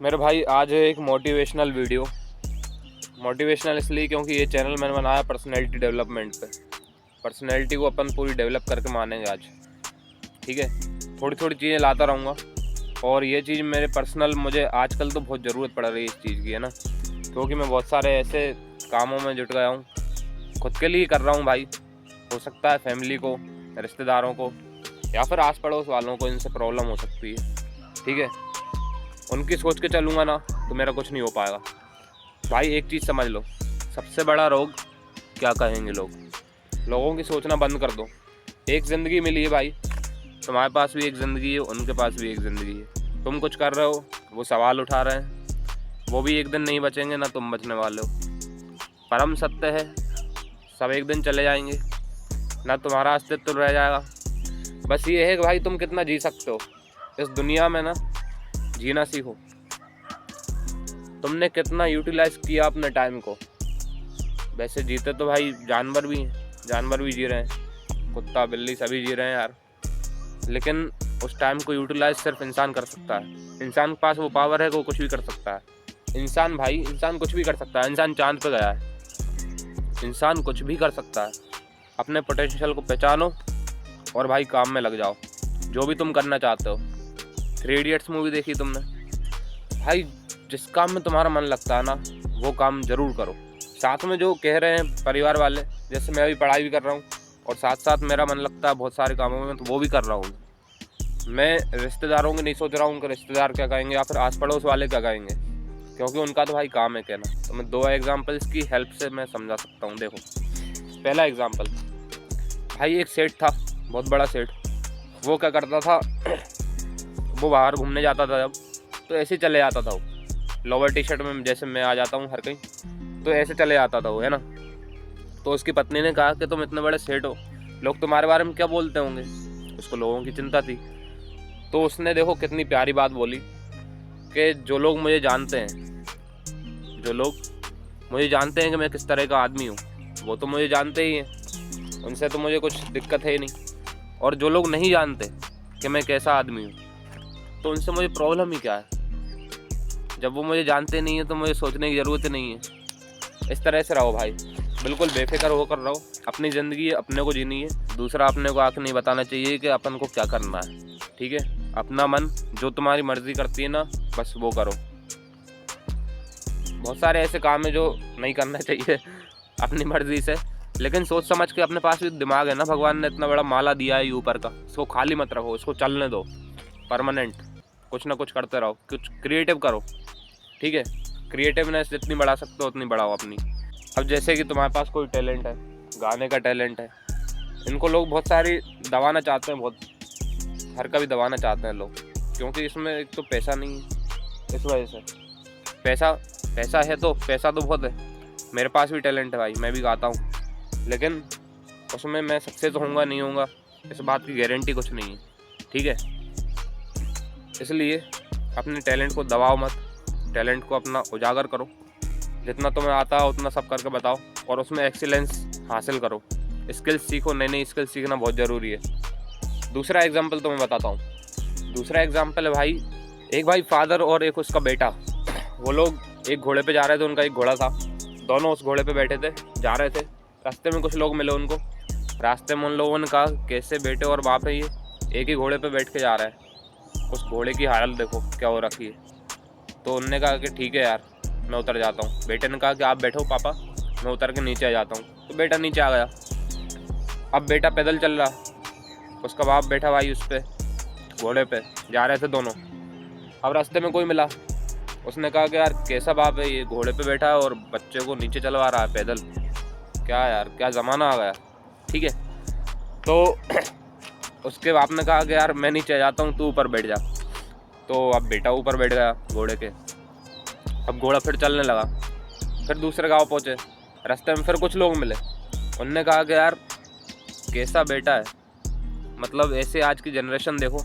मेरे भाई आज है एक मोटिवेशनल वीडियो। मोटिवेशनल इसलिए क्योंकि ये चैनल मैंने बनाया पर्सनैलिटी डेवलपमेंट पे। पर्सनैलिटी को अपन पूरी डेवलप करके मानेंगे आज, ठीक है। थोड़ी थोड़ी चीज़ें लाता रहूँगा और ये चीज़ मेरे पर्सनल मुझे आजकल तो बहुत ज़रूरत पड़ रही है इस चीज़ की, है ना, क्योंकि मैं बहुत सारे ऐसे कामों में जुट गया हूँ, खुद के लिए कर रहा हूँ भाई। हो सकता है फैमिली को, रिश्तेदारों को या फिर आस पड़ोस वालों को इनसे प्रॉब्लम हो सकती है, ठीक है। उनकी सोच के चलूँगा ना तो मेरा कुछ नहीं हो पाएगा भाई। एक चीज़ समझ लो, सबसे बड़ा रोग क्या कहेंगे लोग। लोगों की सोचना बंद कर दो। एक ज़िंदगी मिली है भाई, तुम्हारे पास भी एक ज़िंदगी है, उनके पास भी एक ज़िंदगी है। तुम कुछ कर रहे हो, वो सवाल उठा रहे हैं, वो भी एक दिन नहीं बचेंगे ना तुम बचने वाले हो। परम सत्य है, सब एक दिन चले जाएंगे, ना तुम्हारा अस्तित्व रह जाएगा। बस ये है कि भाई तुम कितना जी सकते हो इस दुनिया में, ना जीना सीखो। तुमने कितना यूटिलाइज किया अपने टाइम को। वैसे जीते तो भाई जानवर भी हैं, जानवर भी जी रहे हैं, कुत्ता बिल्ली सभी जी रहे हैं यार, लेकिन उस टाइम को यूटिलाइज सिर्फ इंसान कर सकता है। इंसान के पास वो पावर है कि वो कुछ भी कर सकता है। इंसान भाई, इंसान कुछ भी कर सकता है। इंसान चांद पे गया है, इंसान कुछ भी कर सकता है। अपने पोटेंशियल को पहचानो और भाई काम में लग जाओ, जो भी तुम करना चाहते हो। 3 इडियट्स मूवी देखी तुमने भाई? जिस काम में तुम्हारा मन लगता है ना वो काम ज़रूर करो। साथ में जो कह रहे हैं परिवार वाले, जैसे मैं अभी पढ़ाई भी कर रहा हूँ और साथ साथ मेरा मन लगता है बहुत सारे कामों में, तो वो भी कर रहा हूँ। मैं रिश्तेदारों की नहीं सोच रहा हूँ कि रिश्तेदार क्या कहेंगे या फिर आस पड़ोस वाले क्या कहेंगे, क्योंकि उनका तो भाई काम है कहना। तो मैं 2 एग्जाम्पल्स की हेल्प से मैं समझा सकता हूँ। देखो, पहला एग्जाम्पल भाई, एक सेठ था, बहुत बड़ा सेठ। वो क्या करता था, वो बाहर घूमने जाता था जब, तो ऐसे चले जाता था वो लोअर टी शर्ट में, जैसे मैं आ जाता हूँ हर कहीं, तो ऐसे चले जाता था वो, है ना। तो उसकी पत्नी ने कहा कि तुम इतने बड़े सेठ हो, लोग तुम्हारे बारे में क्या बोलते होंगे। उसको लोगों की चिंता थी, तो उसने देखो कितनी प्यारी बात बोली कि जो लोग मुझे जानते हैं, जो लोग मुझे जानते हैं कि मैं किस तरह का आदमी हूँ, वो तो मुझे जानते ही हैं, उनसे तो मुझे कुछ दिक्कत है ही नहीं। और जो लोग नहीं जानते कि मैं कैसा आदमी हूँ, तो उनसे मुझे प्रॉब्लम ही क्या है। जब वो मुझे जानते नहीं है तो मुझे सोचने की ज़रूरत नहीं है। इस तरह से रहो भाई, बिल्कुल बेफिक्र होकर रहो। अपनी ज़िंदगी अपने को जीनी है, दूसरा अपने को आके नहीं बताना चाहिए कि अपन को क्या करना है, ठीक है। अपना मन जो तुम्हारी मर्ज़ी करती है ना, बस वो करो। बहुत सारे ऐसे काम है जो नहीं करना चाहिए अपनी मर्ज़ी से, लेकिन सोच समझ के। अपने पास भी दिमाग है ना, भगवान ने इतना बड़ा माला दिया है ऊपर का, इसको खाली मत रखो, इसको चलने दो। परमानेंट कुछ ना कुछ करते रहो, कुछ क्रिएटिव करो, ठीक है। क्रिएटिवनेस जितनी बढ़ा सकते हो उतनी बढ़ाओ अपनी। अब जैसे कि तुम्हारे पास कोई टैलेंट है, गाने का टैलेंट है, इनको लोग बहुत सारी दबाना चाहते हैं, बहुत हर कभी दबाना चाहते हैं लोग, क्योंकि इसमें एक तो पैसा नहीं है। इस वजह से पैसा है तो पैसा तो बहुत है। मेरे पास भी टैलेंट है भाई, मैं भी गाता हूँ, लेकिन उसमें मैं सक्सेस होऊंगा नहीं होऊंगा इस बात की गारंटी कुछ नहीं है, ठीक है। इसलिए अपने टैलेंट को दबाओ मत, टैलेंट को अपना उजागर करो। जितना तुम्हें आता है उतना सब करके बताओ और उसमें एक्सीलेंस हासिल करो। स्किल्स सीखो, नई नई स्किल्स सीखना बहुत ज़रूरी है। दूसरा एग्जाम्पल तो मैं बताता हूँ। दूसरा एग्जाम्पल है भाई, एक भाई फादर और एक उसका बेटा। वो लोग एक घोड़े पे जा रहे थे, उनका एक घोड़ा था, दोनों उस घोड़े पे बैठे थे, जा रहे थे। रास्ते में कुछ लोग मिले उनको, रास्ते में उन लोगों ने कहा कैसे बेटे और बाप है ये, एक ही घोड़े पे बैठ के जा रहा है, उस घोड़े की हालत देखो क्या हो रखी है। तो उनने कहा कि ठीक है यार, मैं उतर जाता हूँ। बेटे ने कहा कि आप बैठो पापा, मैं उतर के नीचे आ जाता हूँ। तो बेटा नीचे आ गया। अब बेटा पैदल चल रहा, उसका बाप बैठा भाई उस पर घोड़े पे, जा रहे थे दोनों। अब रास्ते में कोई मिला, उसने कहा कि यार कैसा बाप है ये, घोड़े पे बैठा है और बच्चे को नीचे चलवा रहा है पैदल, क्या यार, क्या ज़माना आ गया, ठीक है। तो उसके बाप ने कहा कि यार मैं नीचे आ जाता हूँ, तू ऊपर बैठ जा। तो अब बेटा ऊपर बैठ गया घोड़े के। अब घोड़ा फिर चलने लगा, फिर दूसरे गांव पहुँचे। रास्ते में फिर कुछ लोग मिले, उनने कहा कि यार कैसा बेटा है, मतलब ऐसे आज की जनरेशन देखो,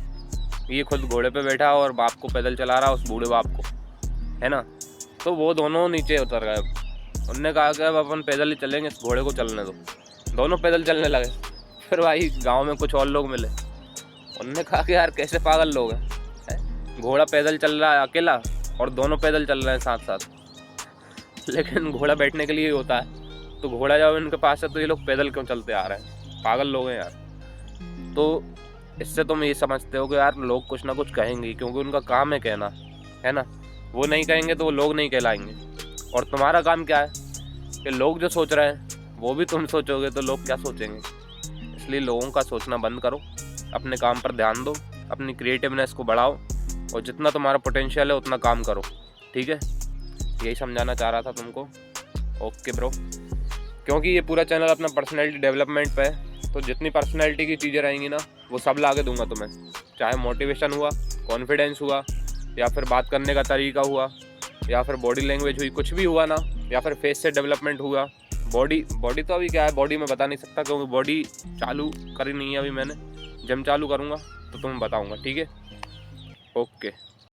ये खुद घोड़े पे बैठा और बाप को पैदल चला रहा, उस बूढ़े बाप को, है ना। तो वो दोनों नीचे उतर गए। उनने कहा कि अब अपन पैदल ही चलेंगे, इस घोड़े को चलने दो। दोनों पैदल चलने लगे। फिर भाई गांव में कुछ और लोग मिले, उनने कहा कि यार कैसे पागल लोग हैं, घोड़ा पैदल चल रहा है अकेला और दोनों पैदल चल रहे हैं साथ साथ। लेकिन घोड़ा बैठने के लिए ही होता है, तो घोड़ा जब इनके पास है तो ये लोग पैदल क्यों चलते आ रहे हैं? पागल लोग हैं यार। तो इससे तुम ये समझते हो कि यार लोग कुछ ना कुछ कहेंगे, क्योंकि उनका काम है कहना, है ना। वो नहीं कहेंगे तो वो लोग नहीं कहलाएंगे। और तुम्हारा काम क्या है कि लोग जो सोच रहे हैं वो भी तुम सोचोगे तो लोग क्या सोचेंगे। इसलिए लोगों का सोचना बंद करो, अपने काम पर ध्यान दो, अपनी क्रिएटिवनेस को बढ़ाओ, और जितना तुम्हारा पोटेंशियल है उतना काम करो, ठीक है। यही समझाना चाह रहा था तुमको। Okay bro. क्योंकि ये पूरा चैनल अपना पर्सनैलिटी डेवलपमेंट पे है, तो जितनी पर्सनैलिटी की चीज़ें रहेंगी ना वो सब ला के दूंगा तुम्हें। चाहे मोटिवेशन हुआ, कॉन्फिडेंस हुआ, या फिर बात करने का तरीका हुआ, या फिर बॉडी लैंग्वेज हुई, कुछ भी हुआ ना, या फिर फेस से डेवलपमेंट हुआ। बॉडी तो अभी क्या है, बॉडी में बता नहीं सकता क्योंकि बॉडी चालू करी नहीं है अभी मैंने। जिम चालू करूँगा तो तुम्हें बताऊँगा, ठीक है। ओके।